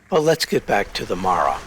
Well, let's get back to the Mara.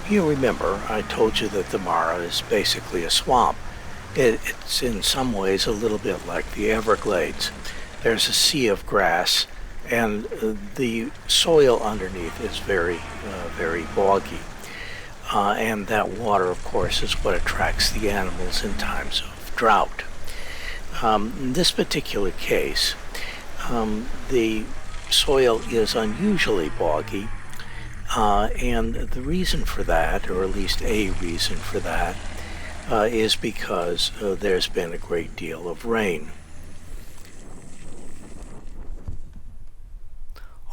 You remember, I told you that the Mara is basically a swamp. It's in some ways a little bit like the Everglades. There's a sea of grass, and the soil underneath is very boggy. And that water, of course, is what attracts the animals in times of drought. In this particular case, the soil is unusually boggy, and the reason for that, or at least a reason for that, is because there's been a great deal of rain.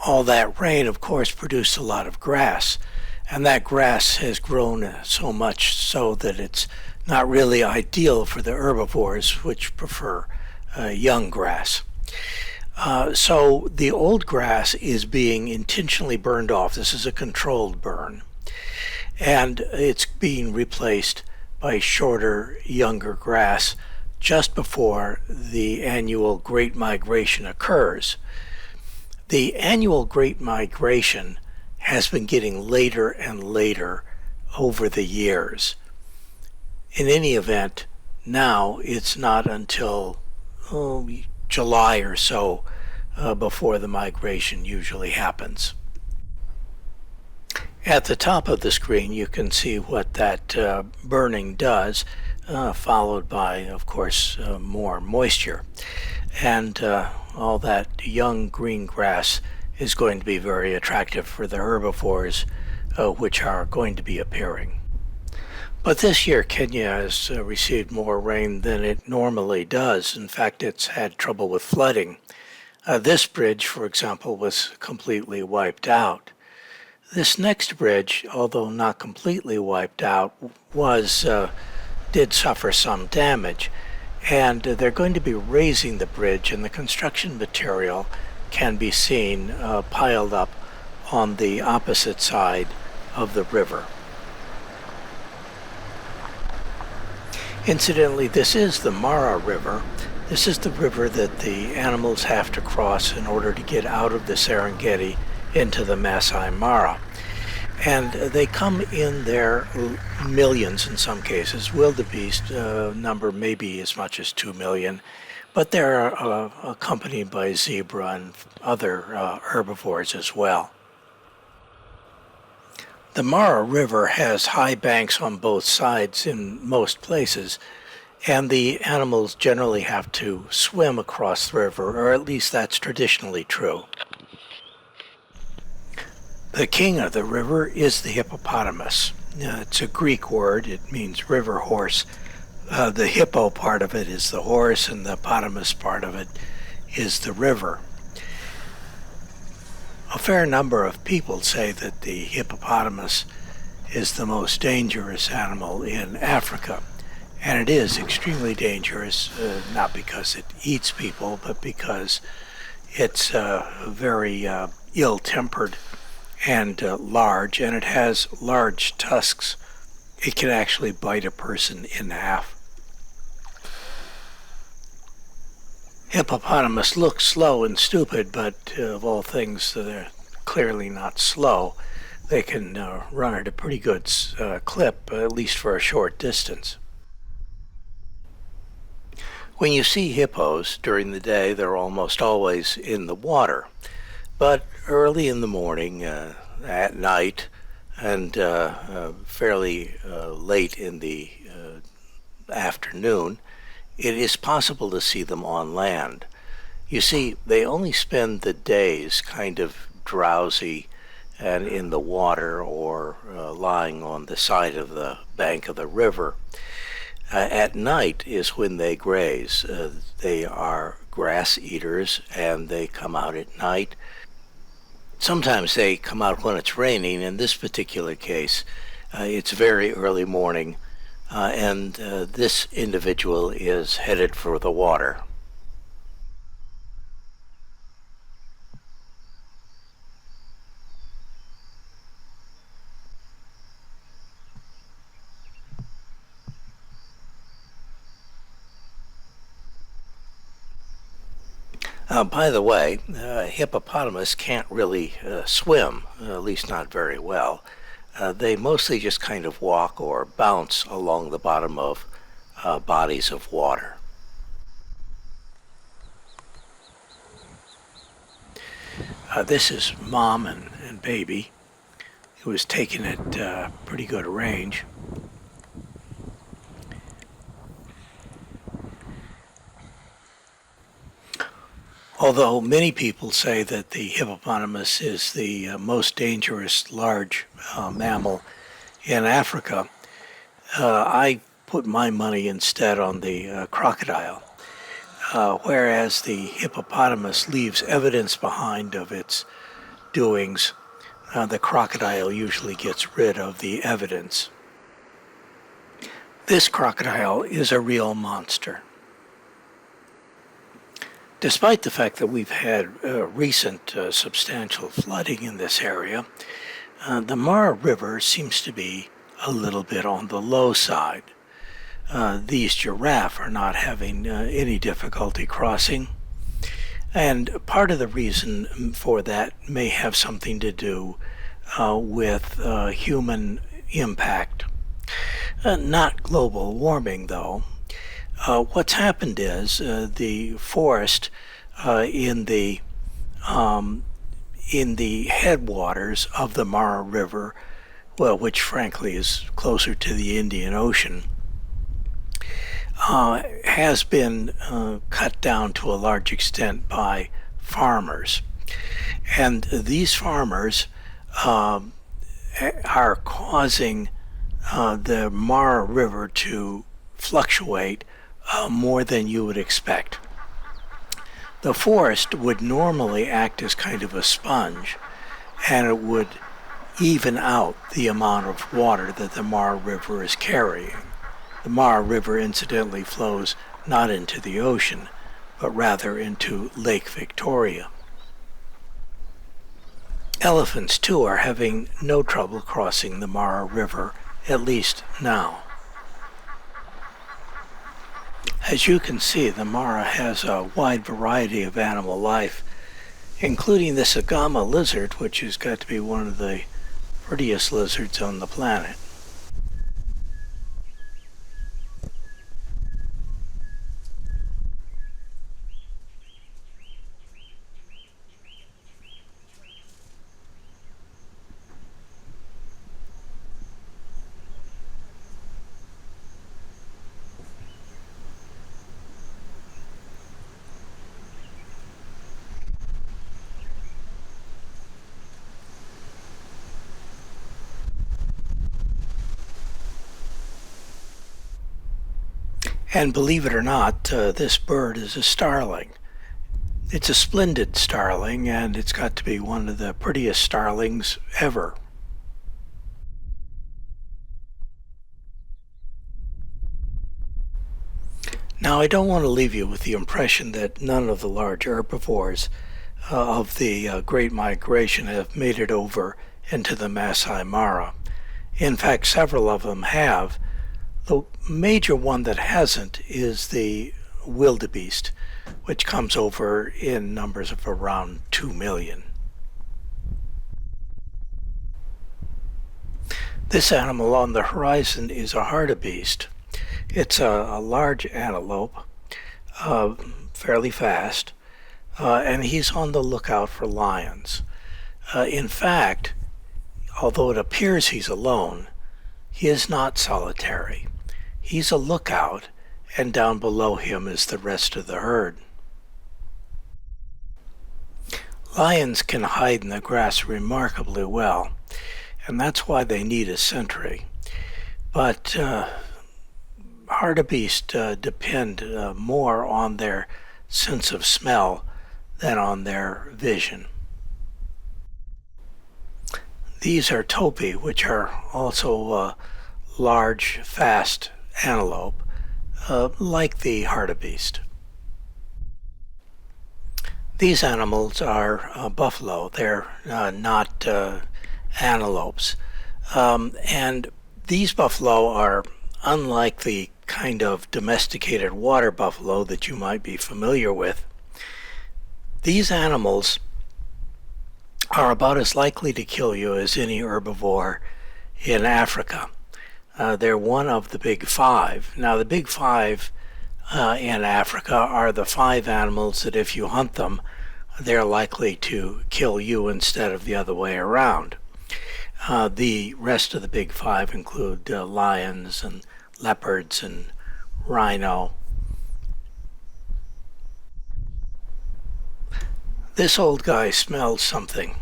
All that rain, of course, produced a lot of grass, and that grass has grown so much so that it's not really ideal for the herbivores, which prefer young grass. So the old grass is being intentionally burned off. This is a controlled burn, and it's being replaced by shorter, younger grass just before the annual Great Migration occurs. The annual Great Migration has been getting later and later over the years. In any event, now it's not until July or so before the migration usually happens. At the top of the screen, you can see what that burning does, followed by, of course, more moisture. And all that young green grass is going to be very attractive for the herbivores, which are going to be appearing. But this year, Kenya has received more rain than it normally does. In fact, it's had trouble with flooding. This bridge, for example, was completely wiped out. This next bridge, although not completely wiped out, did suffer some damage, and they're going to be raising the bridge, and the construction material can be seen piled up on the opposite side of the river. Incidentally, this is the Mara River. This is the river that the animals have to cross in order to get out of the Serengeti into the Maasai Mara. And they come in their millions in some cases. Wildebeest number maybe as much as 2 million, but they're accompanied by zebra and other herbivores as well. The Mara River has high banks on both sides in most places, and the animals generally have to swim across the river, or at least that's traditionally true. The king of the river is the hippopotamus. It's a Greek word. It means river horse. The hippo part of it is the horse, and the potamus part of it is the river. A fair number of people say that the hippopotamus is the most dangerous animal in Africa. And it is extremely dangerous, not because it eats people, but because it's very ill-tempered and large, and it has large tusks. It can actually bite a person in half. Hippopotamus look slow and stupid, but of all things, they're clearly not slow. They can run at a pretty good clip, at least for a short distance. When you see hippos during the day, they're almost always in the water. But early in the morning, at night, and fairly late in the afternoon, it is possible to see them on land. You see, they only spend the days kind of drowsy and in the water or lying on the side of the bank of the river. At night is when they graze. They are grass eaters, and they come out at night. Sometimes they come out when it's raining. In this particular case, it's very early morning, and this individual is headed for the water. By the way, hippopotamus can't really swim, at least not very well. They mostly just kind of walk or bounce along the bottom of bodies of water. This is mom and baby. It was taken at pretty good range. Although many people say that the hippopotamus is the most dangerous large mammal in Africa, I put my money instead on the crocodile. Whereas the hippopotamus leaves evidence behind of its doings, the crocodile usually gets rid of the evidence. This crocodile is a real monster. Despite the fact that we've had recent substantial flooding in this area, the Mara River seems to be a little bit on the low side. These giraffe are not having any difficulty crossing, and part of the reason for that may have something to do with human impact. Not global warming, though. What's happened is the forest in the headwaters of the Mara River, well, which frankly is closer to the Indian Ocean, has been cut down to a large extent by farmers. And these farmers are causing the Mara River to fluctuate more than you would expect. The forest would normally act as kind of a sponge, and it would even out the amount of water that the Mara River is carrying. The Mara River incidentally flows not into the ocean, but rather into Lake Victoria. Elephants, too, are having no trouble crossing the Mara River, at least now. As you can see, the Mara has a wide variety of animal life, including this agama lizard, which has got to be one of the prettiest lizards on the planet. And believe it or not, this bird is a starling. It's a splendid starling, and it's got to be one of the prettiest starlings ever. Now, I don't want to leave you with the impression that none of the large herbivores of the Great Migration have made it over into the Maasai Mara. In fact, several of them have. The major one that hasn't is the wildebeest, which comes over in numbers of around 2 million. This animal on the horizon is a hartebeest. It's a large antelope, fairly fast, and he's on the lookout for lions. In fact, although it appears he's alone, he is not solitary. He's a lookout, and down below him is the rest of the herd. Lions can hide in the grass remarkably well, and that's why they need a sentry. But hartebeest depend more on their sense of smell than on their vision. These are topi, which are also large, fast antelope, like the hartebeest. These animals are buffalo. They're not antelopes. And these buffalo are unlike the kind of domesticated water buffalo that you might be familiar with. These animals are about as likely to kill you as any herbivore in Africa. They're one of the big five. Now, the big five in Africa are the five animals that if you hunt them, they're likely to kill you instead of the other way around. The rest of the big five include lions and leopards and rhino. This old guy smelled something.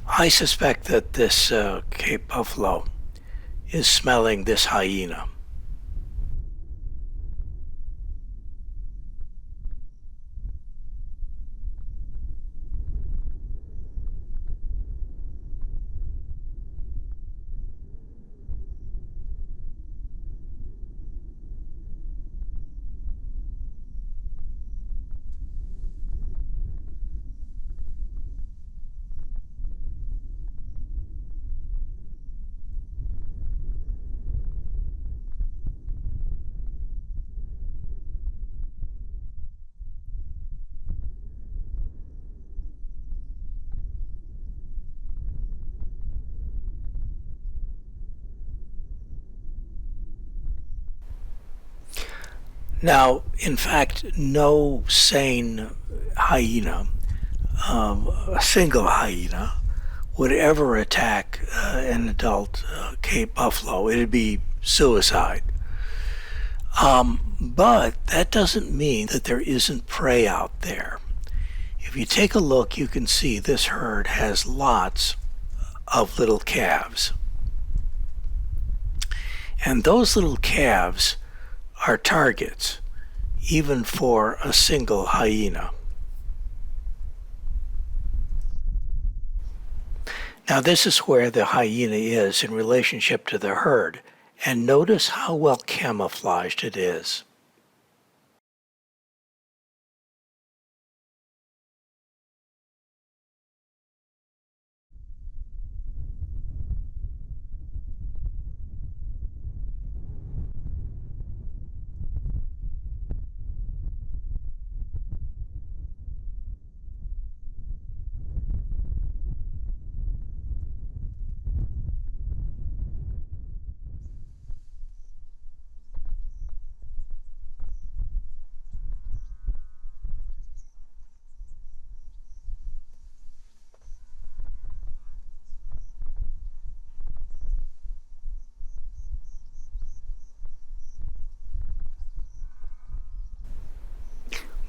I suspect that this Cape buffalo is smelling this hyena. Now, in fact, no sane hyena, a single hyena, would ever attack an adult Cape buffalo. It'd be suicide. But that doesn't mean that there isn't prey out there. If you take a look, you can see this herd has lots of little calves. And those little calves are targets, even for a single hyena. Now, this is where the hyena is in relationship to the herd, and notice how well camouflaged it is.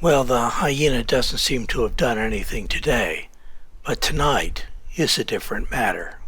Well, the hyena doesn't seem to have done anything today, but tonight is a different matter.